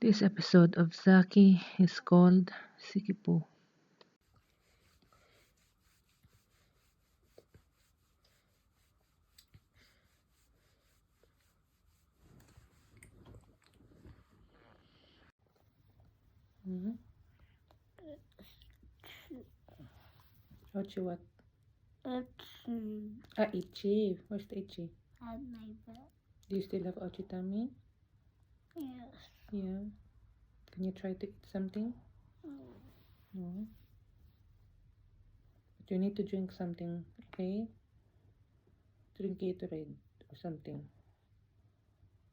This episode of Zaki is called Sikipo. What you what? Itchy. Where's the itchy? At my bed. Do you still have ouchy tummy? Yes. Yeah. Can you try to eat something? No. But you need to drink something, okay? Drink Gatorade or something.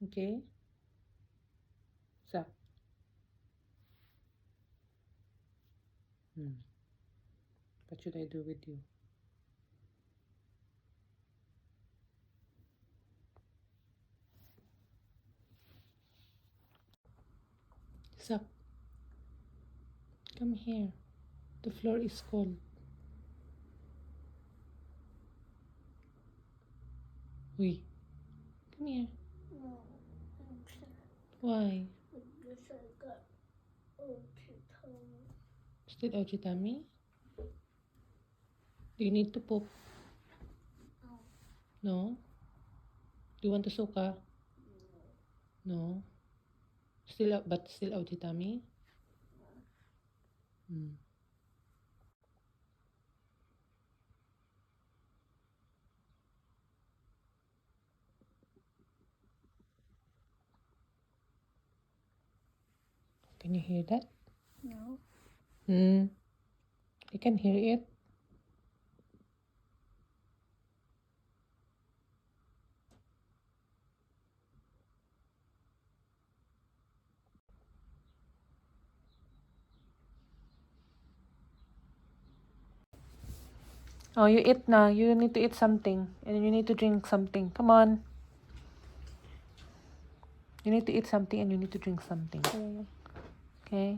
Okay? Sup? What should I do with you? Sup? Come here. The floor is cold. Uy. Come here. No, I'm sad Why? because I got ouchy tummy. Still ouchy tummy? Do you need to poop? No? Do you want to suka? No? But still ouchy tummy? Can you hear that? No. I can hear it. Oh, you eat now. You need to eat something. And you need to drink something. Come on. You need to eat something and you need to drink something. Okay?